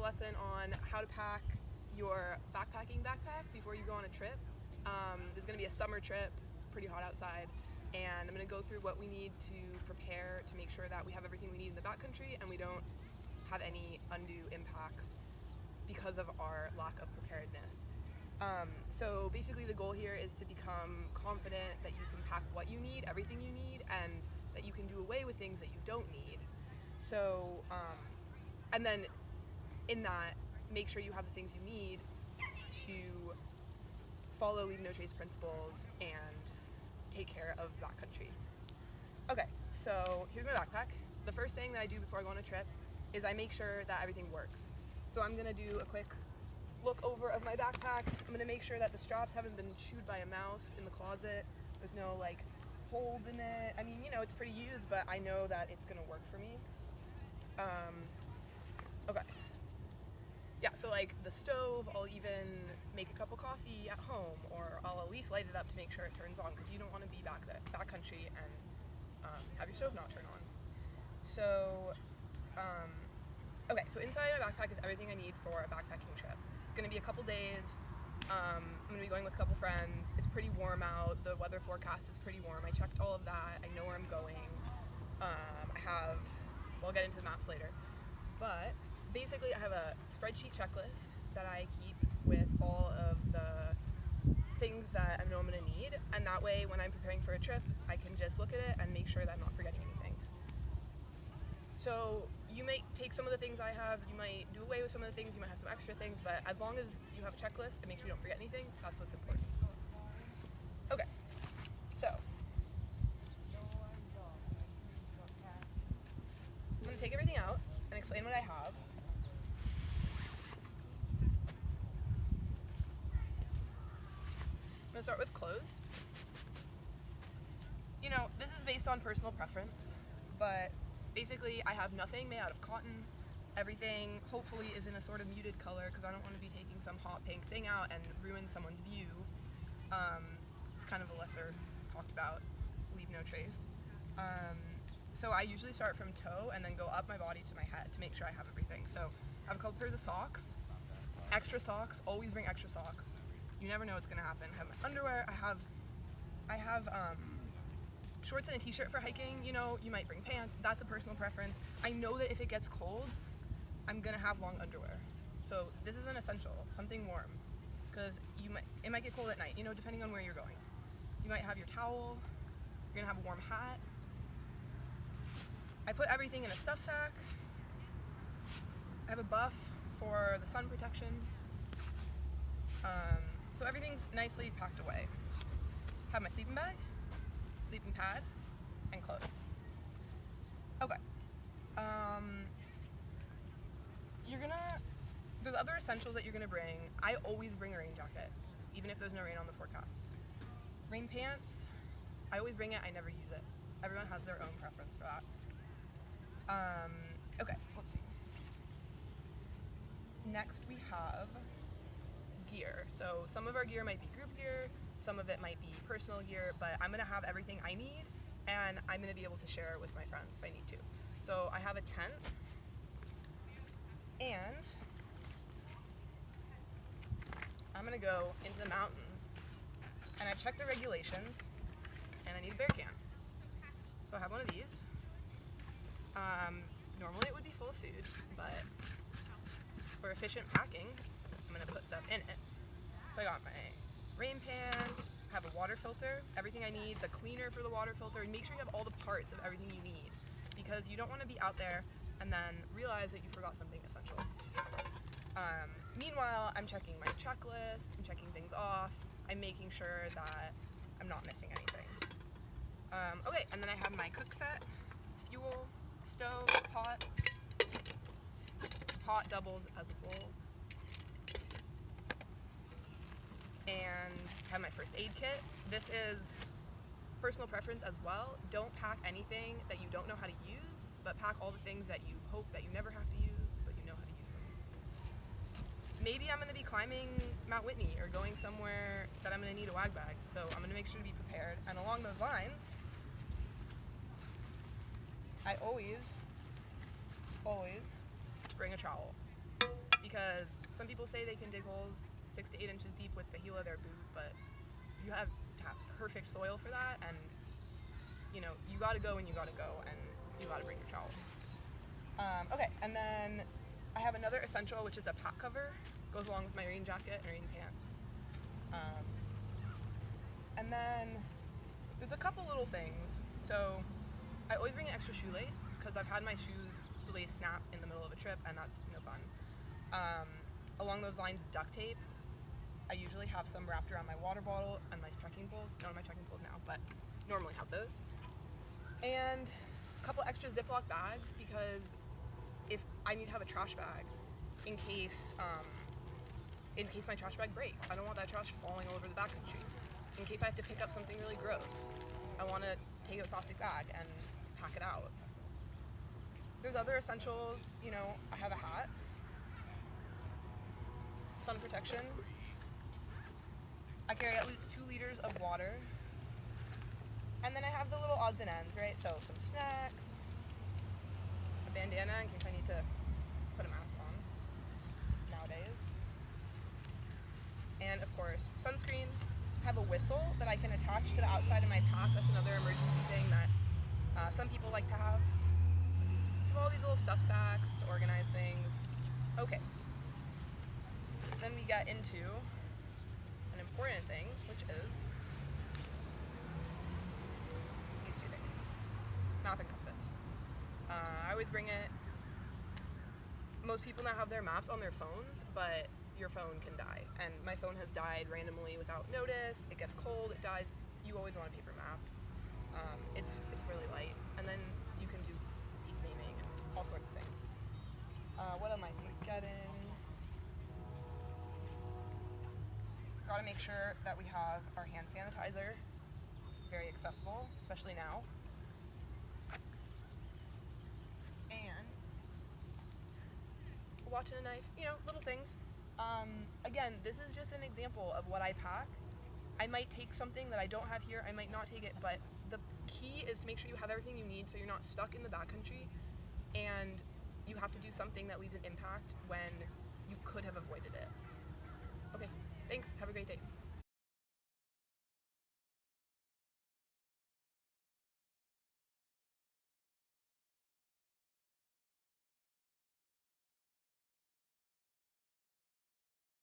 lesson on how to pack your backpacking backpack before you go on a trip. This is going to be a summer trip, it's pretty hot outside, and I'm going to go through what we need to prepare to make sure that we have everything we need in the backcountry and we don't have any undue impacts because of our lack of preparedness. So basically the goal here is to become confident that you can pack what you need, everything you need, and that you can do away with things that you don't need. So, and then in that, make sure you have the things you need to follow Leave No Trace principles and take care of backcountry. Okay, so here's my backpack. The first thing that I do before I go on a trip is I make sure that everything works. So I'm gonna do a quick look over of my backpack. I'm gonna make sure that the straps haven't been chewed by a mouse in the closet. There's no like holes in it. I mean, you know, it's pretty used, but I know that it's gonna work for me. Okay. Yeah, so like the stove, I'll even make a cup of coffee at home, or I'll at least light it up to make sure it turns on, because you don't want to be backcountry and have your stove not turn on. So, okay, so inside my backpack is everything I need for a backpacking trip. It's gonna be a couple days. I'm gonna be going with a couple friends. It's pretty warm out. The weather forecast is pretty warm. I checked all of that. I know where I'm going. We'll get into the maps later. But basically I have a spreadsheet checklist that I keep with all of the things that I know I'm gonna need. And that way when I'm preparing for a trip, I can just look at it and make sure that I'm not forgetting anything. So you might take some of the things I have, you might do away with some of the things, you might have some extra things, but as long as you have a checklist and make sure you don't forget anything, that's what's important. Okay, so I'm gonna take everything out and explain what I have. I'm gonna start with clothes. You know, this is based on personal preference, but basically I have nothing made out of cotton. Everything hopefully is in a sort of muted color because I don't want to be taking some hot pink thing out and ruin someone's view. It's kind of a lesser talked about Leave No Trace. So I usually start from toe and then go up my body to my head to make sure I have everything. So I have a couple pairs of socks, extra socks, always bring extra socks. You never know what's gonna happen. I have my underwear, I have shorts and a t-shirt for hiking. You know, you might bring pants, that's a personal preference. I know that if it gets cold, I'm gonna have long underwear. So this is an essential, something warm, because it might get cold at night, you know, depending on where you're going. You might have your towel, you're gonna have a warm hat. I put everything in a stuff sack. I have a buff for the sun protection. So everything's nicely packed away. Have my sleeping bag, sleeping pad, and clothes. Okay. There's other essentials that you're gonna bring. I always bring a rain jacket, even if there's no rain on the forecast. Rain pants, I always bring it, I never use it. Everyone has their own preference for that. Okay, let's see. Next we have gear. So some of our gear might be group gear, some of it might be personal gear, but I'm gonna have everything I need and I'm gonna be able to share with my friends if I need to. So I have a tent, and I'm gonna go into the mountains and I checked the regulations and I need a bear can. So I have one of these. Normally it would be full of food, but for efficient packing, I'm gonna put stuff in it. So I got my rain pants, have a water filter, everything I need, the cleaner for the water filter, and make sure you have all the parts of everything you need, because you don't want to be out there and then realize that you forgot something essential. Meanwhile, I'm checking my checklist, I'm checking things off, I'm making sure that I'm not missing anything. Okay, and then I have my cook set, fuel, stove, pot. Pot doubles as a bowl. And have my first aid kit. This is personal preference as well. Don't pack anything that you don't know how to use, but pack all the things that you hope that you never have to use, but you know how to use them. Maybe I'm gonna be climbing Mount Whitney or going somewhere that I'm gonna need a wag bag, so I'm gonna make sure to be prepared. And along those lines, I always bring a trowel, because some people say they can dig holes 6 to 8 inches deep with the heel of their boot, but you have to have perfect soil for that, and you know, you gotta go when you gotta go, and you gotta bring your trowel. Okay, and then I have another essential, which is a pack cover. Goes along with my rain jacket and rain pants. And then there's a couple little things. So I always bring an extra shoelace because I've had my shoelace snap in the middle of a trip, and that's no fun. Along those lines, duct tape. I usually have some wrapped around my water bottle and my trekking poles. None of my trekking poles now, but normally have those. And a couple extra Ziploc bags, because if I need to have a trash bag in case my trash bag breaks. I don't want that trash falling all over the backcountry. In case I have to pick up something really gross, I want to take a plastic bag and pack it out. There's other essentials, you know, I have a hat, sun protection. I carry at least 2 liters of water. And then I have the little odds and ends, right? So some snacks, a bandana in case I need to put a mask on nowadays. And of course, sunscreen. I have a whistle that I can attach to the outside of my pack. That's another emergency thing that some people like to have. I have all these little stuff sacks to organize things. Okay. Then we get into an important thing, which is these 2 things. Map and compass. I always bring it. Most people now have their maps on their phones, but your phone can die. And my phone has died randomly without notice. It gets cold, it dies. You always want a paper map. It's really light. And then you can do peak naming and all sorts of things. What am I forgetting? Gotta make sure that we have our hand sanitizer very accessible, especially now. And a watch and a knife, you know, little things. Again, this is just an example of what I pack. I might take something that I don't have here, I might not take it, but the key is to make sure you have everything you need so you're not stuck in the backcountry and you have to do something that leaves an impact when you could have avoided it. Okay, thanks, have a good